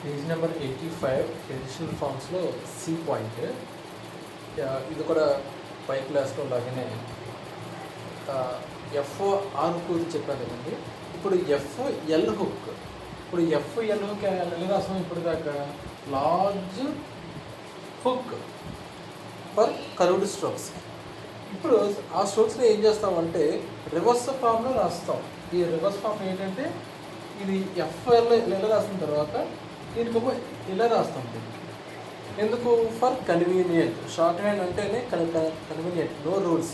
Page number 85 additional ఫామ్స్లో C point. ఇది కూడా పై క్లాస్లో లాగానే ఎఫ్ ఆర్ గురించి చెప్పాను కదండి. ఇప్పుడు ఎఫ్ ఎల్ హుక్. ఇప్పుడు ఎఫ్ ఎల్ హుక్ ఎలా రాసాం ఇప్పుడు దాకా? Large hook for curved strokes. ఇప్పుడు ఆ స్ట్రోక్స్ని ఏం చేస్తామంటే రివర్స్ ఫామ్లో రాస్తాం. ఈ రివర్స్ ఫామ్ ఏంటంటే ఇది ఎఫ్ఎల్ ఇలా రాసిన తర్వాత దీనికి ఇలా రాస్తాం. ఎందుకు? For convenient. షార్ట్ హ్యాండ్ అంటేనే కన్వీనియంట్, నో రూల్స్.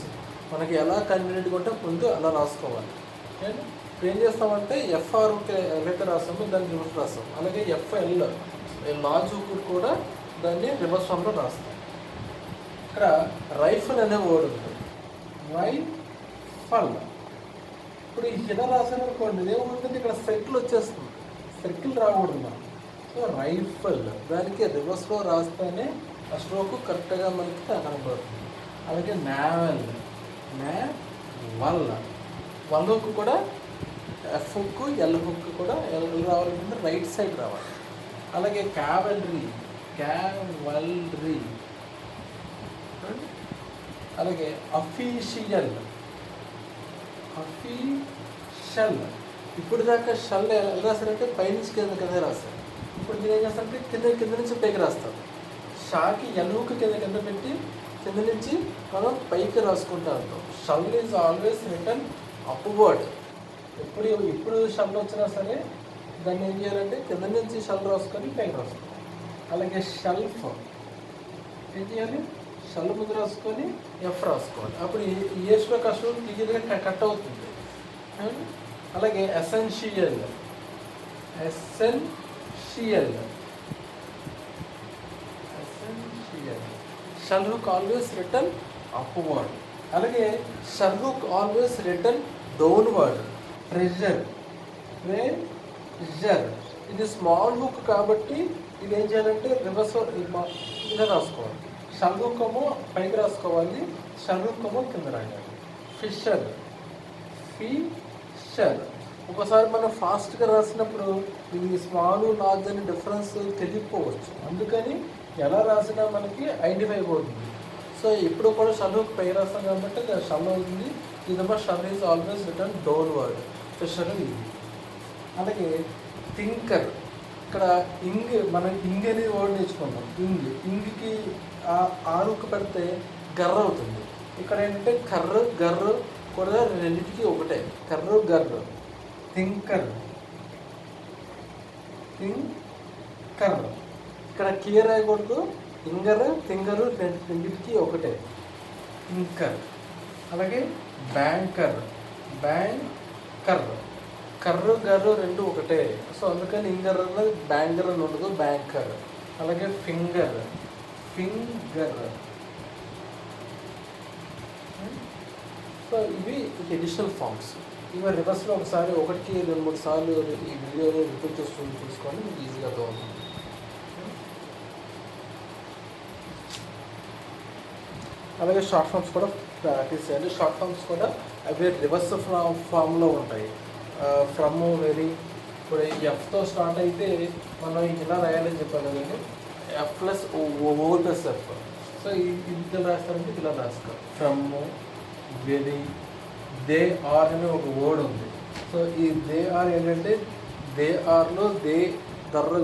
మనకి ఎలా కన్వీనియంట్గా ఉంటే ముందు అలా రాసుకోవాలి. ఇప్పుడు ఏం చేస్తామంటే ఎఫ్ఆర్ ఎలాగైతే రాస్తామో దాన్ని రివర్స్ రాస్తాం. అలాగే ఎఫ్ఎల్ లార్జ్ హుక్ కూడా దాన్ని రివర్స్ ఫామ్లో రాస్తాం. ఇక్కడ రైఫల్ అనే వర్డ్ ఉంది, రైఫల్. ఇప్పుడు ఇలా రాసాను అనుకోండి, ఏముంటుంది ఇక్కడ సర్కిల్ వచ్చేస్తుంది, సర్కిల్ రాకూడదు మనం. సో రైఫల్ దానికి రివర్స్లో రాస్తేనే ఆ స్ట్రోక్ కరెక్ట్గా మనకి కనబడుతుంది. అలాగే నావెల్, వల్ హుక్ కూడా ఎఫ్ హుక్ ఎల్ హుక్ కూడా ఎల్ రావాలంటే రైట్ సైడ్ రావాలి. అలాగే క్యావెలరీ, అలాగే అఫీషియల్. ఇప్పుడు దాకా షల్ ఎలా రాస్తారంటే పైనుంచి కింద రాస్తారు. ఇప్పుడు మీరు ఏం చేస్తారంటే కింద నుంచి పైకి రాస్తారు. షాకి ఎల్లుకి కింద పెట్టి కింద నుంచి మనం పైకి రాసుకుంటూ ఉంటాం. Shall is always return upward. ఇప్పుడు షల్ వచ్చినా సరే దాన్ని ఏం చేయాలంటే కింద నుంచి షల్ రాసుకొని పైకి రాసుకోవాలి. అలాగే షెల్ఫ్ ఏం చేయాలి? షల్ ముందు రాసుకొని ఎఫ్ రాసుకోవాలి. అప్పుడు ఏ స్ట్రోక్ ఆ స్ట్రోక్ ఈజీగా కట్ అవుతుంది. అలాగే essential, shell hook always return upward. అలాగే shell hook always return downward. Pressure, ఇది స్మాల్ హుక్ కాబట్టి ఇది ఏం చేయాలంటే రివర్స్ ఇలా రాసుకోవాలి. షల్ హుక్ ఏమో పైకి రాసుకోవాలి, షల్ హుక్ ఏమో కింద రాయాలి. ఫిషర్, ఒకసారి మనం ఫాస్ట్గా రాసినప్పుడు ఇది స్మాల్ లార్జ్ అనే డిఫరెన్స్ తెలియకపోవచ్చు. అందుకని ఎలా రాసినా మనకి ఐడెంటిఫై అవుతుంది. సో ఇప్పుడు కూడా షల్ హుక్ పై రాస్తాం కాబట్టి అది షల్ అవుతుంది. ఇదేమో shell is always return downward. Fisher ఇది. అలాగే థింకర్. ఇక్కడ మనం ఇంగ్ అనే వర్డ్ నేర్చుకున్నాం. ఇంగ్కి ఆరుకు పెడితే గర్ర అవుతుంది. ఇక్కడ ఏంటంటే గర్ర కూడా రెండింటికి ఒకటే, గర్రు. థింకర్. ఇక్కడ క్లియర్ అయ్యకూడదు. థింగరు రెండింటికి ఒకటే, థింకర్. అలాగే బ్యాంకర్, గర్రు రెండు ఒకటే. సో అందుకని ఇంగర్ అన్నది బ్యాంకర్ అని ఉండదు, బ్యాంకర్. అలాగే ఫింగర్. సో ఇవి ఎడిషనల్ ఫామ్స్. ఇవి రివర్స్లో ఒకసారి 1-2-3 సార్లు ఈ వీడియోని రిపీట్ చూసుకొని మీకు ఈజీగా అర్థమవుతుంది. అలాగే షార్ట్ ఫామ్స్ కూడా ప్రాక్టీస్ చేయాలి. షార్ట్ ఫామ్స్ కూడా అవి రివర్స్ ఫామ్లో ఉంటాయి. From, very. ఇప్పుడు ఎఫ్తో స్టార్ట్ అయితే మనం ఇలా రాయాలని చెప్పాలి కదండి, ఎఫ్ ప్లస్ ఎఫ్. సో ఇది రాస్తారంటే ఇలా రాస్తారు. ఫ్రమ్, వెరీ, దే ఆర్ అనే ఒక వర్డ్ ఉంది. సో ఈ దే ఆర్ ఏంటంటే దే ఆర్లో దే దర్ర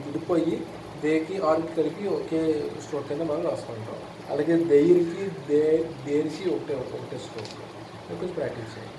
విడిపోయి దేకి ఆర్కి కలిపి ఒకే స్ట్రోక్ కింద మనం రాసుకుంటాం. అలాగే దేర్కి దేర్కి ఒకటే స్ట్రోక్. కొంచెం ప్రాక్టీస్ చేయాలి.